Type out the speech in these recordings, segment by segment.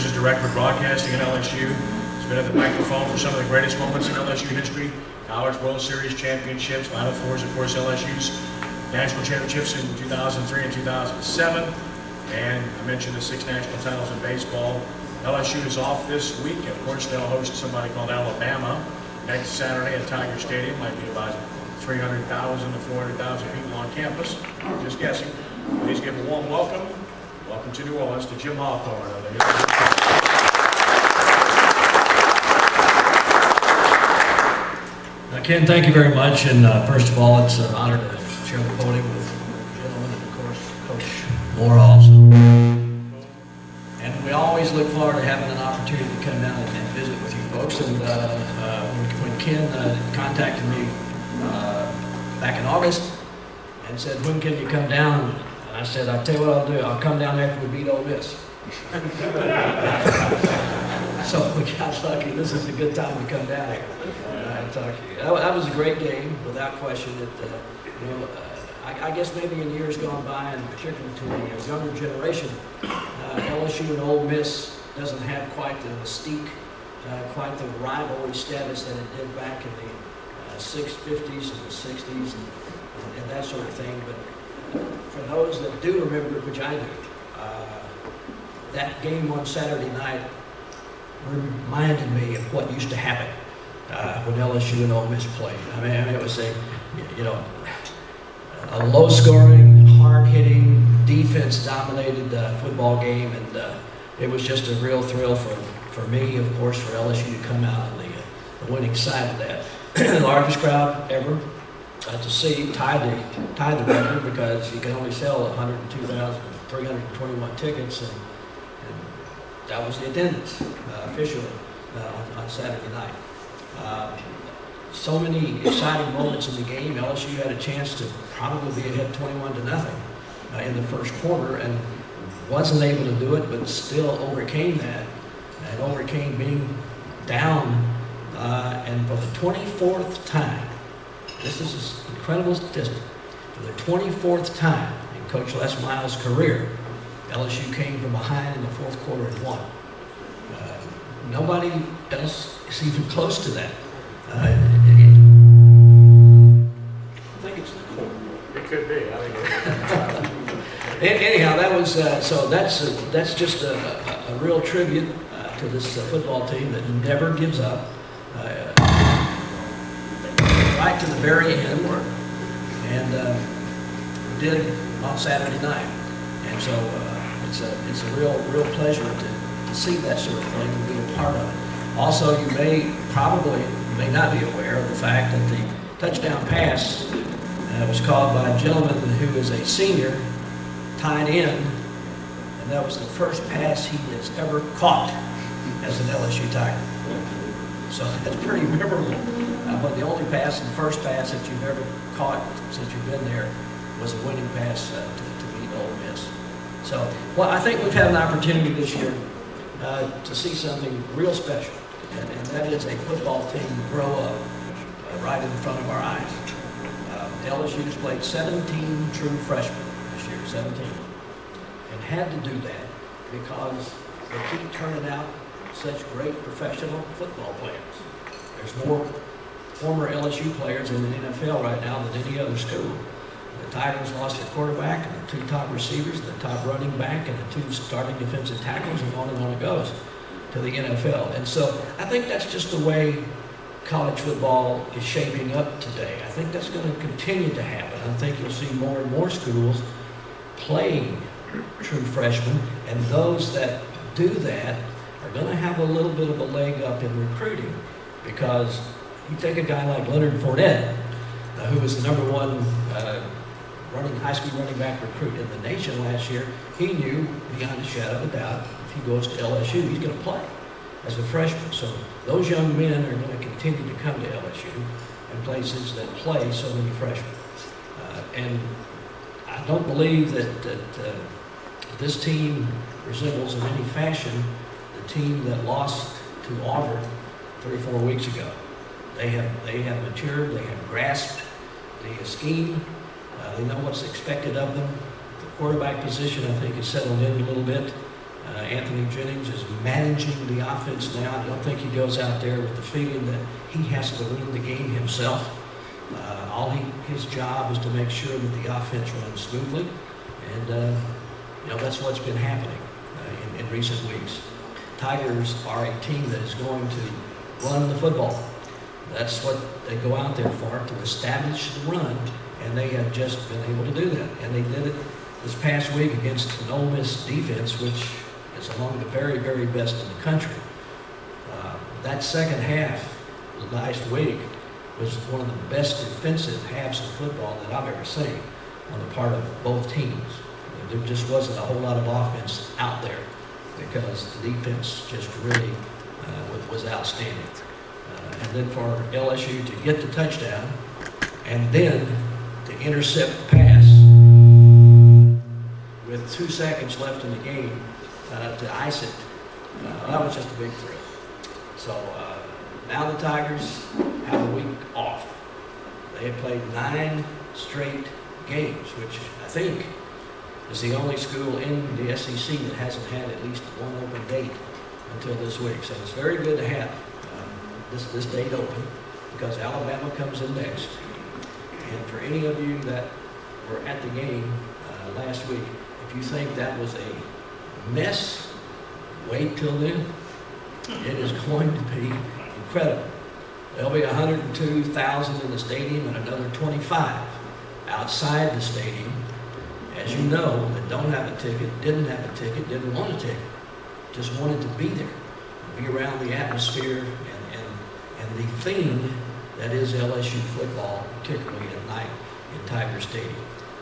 years as Director of Broadcasting at LSU. He's been at the microphone for some of the greatest moments in LSU history. College World Series championships, Final Fours, of course, LSU's national championships in 2003 and 2007. And I mentioned the 6 national titles in baseball. LSU is off this week. Of course, they'll host somebody called Alabama next Saturday at Tiger Stadium. Might be about 300,000 to 400,000 people on campus. Just guessing. Please give a warm welcome. Welcome to New Orleans to Jim Hawthorne. Ken, thank you very much. And first of all, it's an honor to share the podium with gentlemen and, of course, Coach Moore also. And we always look forward to having an opportunity to come down and visit with you folks. And when Ken contacted me back in August and said, when can you come down? And I said, I'll tell you what I'll do. I'll come down after we beat Ole Miss. So we got lucky. This is a good time to come down here and talk to you. That was a great game, without question. I guess maybe in years gone by, and particularly to the younger generation, LSU and Ole Miss doesn't have quite the mystique, quite the rivalry status that it did back in the 50s and the 60s and that sort of thing. But for those that do remember it, which I do, that game on Saturday night reminded me of what used to happen when LSU and Ole Miss played. I mean, it was a low-scoring, hard-hitting, defense-dominated football game, and it was just a real thrill for me, of course, for LSU to come out on the winning side of that. The largest crowd ever to see, tied the record because you can only sell 102,321 tickets, and that was the attendance officially on Saturday night. So many exciting moments in the game. LSU had a chance to probably be ahead 21-0 in the first quarter and wasn't able to do it, but still overcame that and overcame being down. And for the 24th time, this is an incredible statistic, for the 24th time in Coach Les Miles' career, LSU came from behind in the fourth quarter and won. Nobody else is even close to that. I think it's the quarter. It could be. I think Anyhow, that was so. That's just a real tribute to this football team that never gives up. Right to the very end, and did on Saturday night, and so it's a real pleasure to see that sort of thing and be a part of it. Also, you may not be aware of the fact that the touchdown pass was called by a gentleman who is a senior, tied in, and that was the first pass he has ever caught as an LSU Tiger. So that's pretty memorable. But the only pass, the first pass that you've ever caught since you've been there, was a winning pass to beat Ole Miss. So, well, I think we've had an opportunity this year to see something real special, and that is a football team grow up right in front of our eyes. LSU has played 17 true freshmen this year, 17, and had to do that because they keep turning out such great professional football players. There's more former LSU players in the NFL right now than any other school. The Tigers lost their quarterback and the 2 top receivers, the top running back, and the 2 starting defensive tackles, and on it goes to the NFL. And so I think that's just the way college football is shaping up today. I think that's going to continue to happen. I think you'll see more and more schools playing true freshmen, and those that do that are going to have a little bit of a leg up in recruiting, because you take a guy like Leonard Fournette, who was the #1 high school running back recruit in the nation last year. He knew beyond a shadow of a doubt if he goes to LSU, he's going to play as a freshman. So those young men are going to continue to come to LSU and places that play so many freshmen. And I don't believe that this team resembles in any fashion the team that lost to Auburn 3 or 4 weeks ago. They have matured, they have grasped the scheme, they know what's expected of them. The quarterback position, I think, has settled in a little bit. Anthony Jennings is managing the offense now. I don't think he goes out there with the feeling that he has to win the game himself. His job is to make sure that the offense runs smoothly, and that's what's been happening in recent weeks. Tigers are a team that is going to run the football. That's what they go out there for, to establish the run, and they have just been able to do that. And they did it this past week against an Ole Miss defense, which is among the very, very best in the country. That second half last week was one of the best defensive halves of football that I've ever seen on the part of both teams. There just wasn't a whole lot of offense out there because the defense just really was outstanding. And then for LSU to get the touchdown and then to intercept the pass with 2 seconds left in the game to ice it, that was just a big thrill. So now the Tigers have a week off. They have played 9 straight games, which I think is the only school in the SEC that hasn't had at least one open date until this week. So it's very good to have this date open because Alabama comes in next. And for any of you that were at the game last week, if you think that was a mess, wait till then. It is going to be incredible. There'll be 102,000 in the stadium and another 25 outside the stadium, as you know, that don't have a ticket, didn't have a ticket, didn't want a ticket, just wanted to be there, be around the atmosphere and the theme that is LSU football, particularly at night in Tiger Stadium.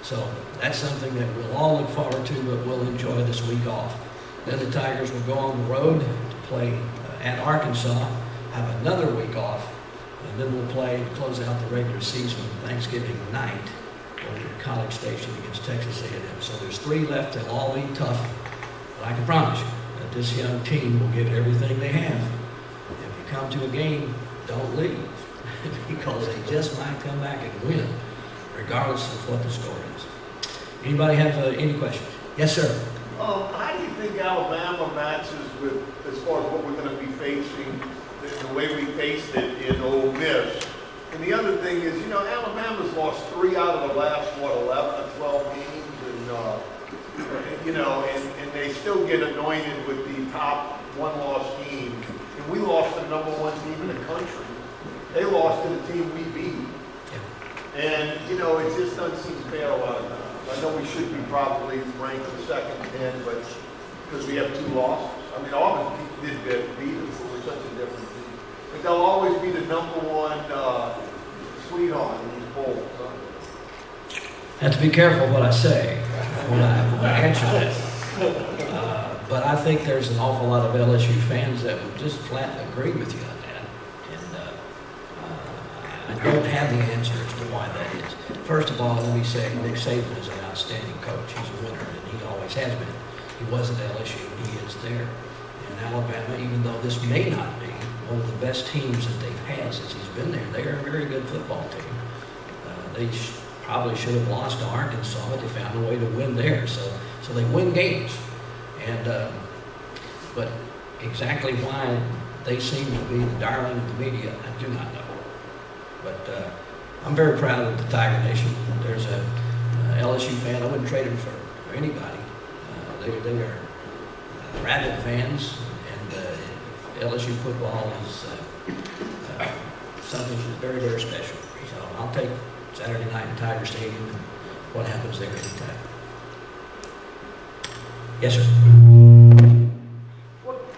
So that's something that we'll all look forward to, but we'll enjoy this week off. Then the Tigers will go on the road to play at Arkansas, have another week off, and then we'll play to close out the regular season Thanksgiving night over at College Station against Texas A&M. So there's 3 left. They'll all be tough, but I can promise you that this young team will give everything they have. If you come to a game, don't leave because they just might come back and win, regardless of what the score is. Anybody have any questions? Yes, sir. How do you think Alabama matches with, as far as what we're going to be facing, the way we faced it in Ole Miss? And the other thing is, Alabama's lost 3 out of the last, 11 or 12 games, and they still get anointed with the top 1-loss team. And we lost the number 1 team in the country. They lost to the team we beat. And, it just doesn't seem fair a lot of times. I know we should be probably ranked the second 10, but because we have 2 losses. I mean, Auburn did beat us, so we're such a different team. But they'll always be the number 1 sweetheart in these polls. Have to be careful what I say when I answer that. But I think there's an awful lot of LSU fans that would just flat agree with you on that. And I don't have the answer as to why that is. First of all, let me say Nick Saban is an outstanding coach. He's a winner, and he always has been. He was at LSU, and he is there. And Alabama, even though this may not be one of the best teams that they've had since he's been there, they are a very good football team. They probably should have lost to Arkansas, but they found a way to win there. So they win games. And but exactly why they seem to be the darling of the media, I do not know. But I'm very proud of the Tiger Nation. There's a LSU fan. I wouldn't trade him for anybody. They are rabid fans, and LSU football is something that's very, very special. So I'll take Saturday night in Tiger Stadium and what happens there anytime. Yes, sir.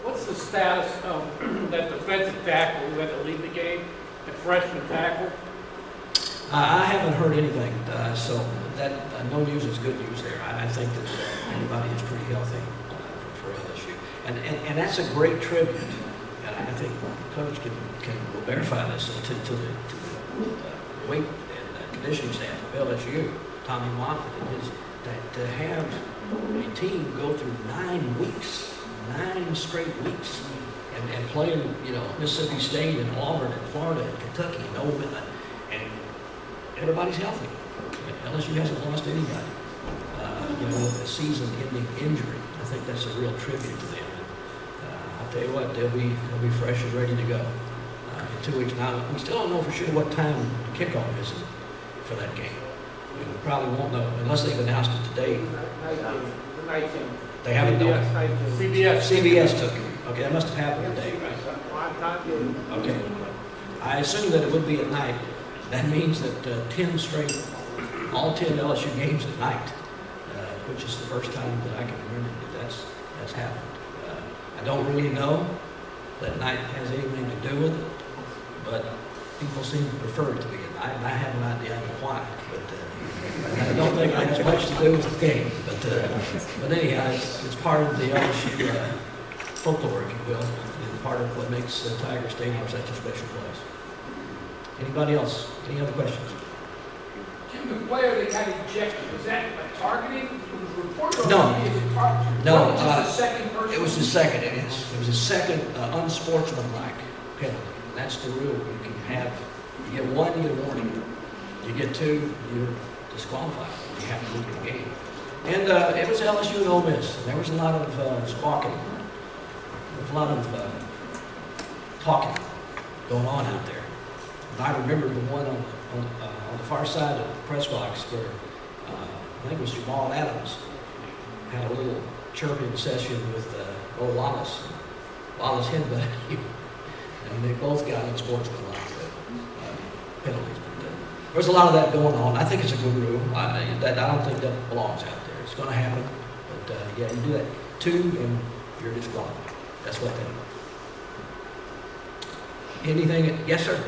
What's the status of that defensive tackle who had to leave the game, the freshman tackle? I haven't heard anything, so that no news is good news there. I think that everybody is pretty healthy for LSU, and that's a great tribute. And I think Coach will verify this to the weight and conditioning staff of LSU, Tommy Moffitt, and his to have a team go through 9 weeks, 9 straight weeks, and playing, Mississippi State and Auburn and Florida and Kentucky and Ole Miss, and everybody's healthy. LSU hasn't lost anybody, with a season-ending injury. I think that's a real tribute to them. I'll tell you what, they'll be fresh and ready to go in 2 weeks. Now, we still don't know for sure what time the kickoff is for that game. We probably won't know unless they've announced it today. The night game. They haven't known. CBS took it. Okay, that must have happened today, right? Okay. I assume that it would be at night. That means that 10 straight, all 10 LSU games at night, which is the first time that I can remember that that's happened. I don't really know that night has anything to do with it, but people seem to prefer it to be at night, and I have an idea why. But I don't think it has much to do with the game. But anyhow, it's part of the LSU folklore, if you will, and part of what makes Tiger Stadium such a special place. Anybody else? Any other questions? Jim, the player that got ejected, was that a targeting? Was it reported? No. No, Was it the second person? It was the second. It was the second unsportsmanlike penalty. And that's the rule. You can have, you get one, you get a warning. You get two, you're disqualified. You have to leave the game. And it was LSU and Ole Miss. And there was a lot of squawking. There was a lot of talking going on out there. And I remember the one on the far side of the press box where I think it was Jamal Adams had a little chirping session with Bo Wallace. Wallace headbutted him, and they both got unsportsmanlike penalties. But there's a lot of that going on. I think it's a good rule. I don't think that belongs out there. It's going to happen, but yeah, you do that two, and you're disqualified. That's what they do. Anything? Yes, sir.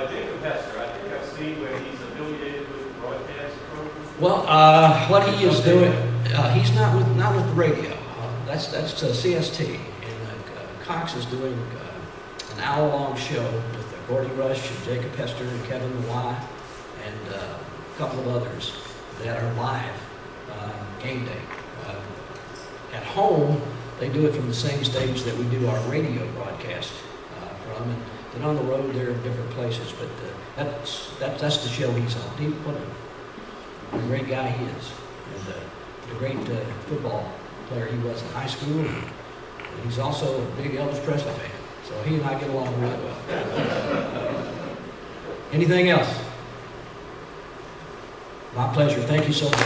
Jacob Hester, I think I've seen where he's affiliated with the broadcast program. Well, what he is doing, he's not with the radio. That's CST, and Cox is doing an hour-long show with Gordy Rush and Jacob Hester and Kevin Malai and a couple of others that are live game day. At home, they do it from the same stage that we do our radio broadcast from. And on the road, they're in different places, but that's the show he's on. What a great guy he is, and a great football player he was in high school, and he's also a big Elvis Presley fan. So he and I get along really well. Anything else? My pleasure. Thank you so much.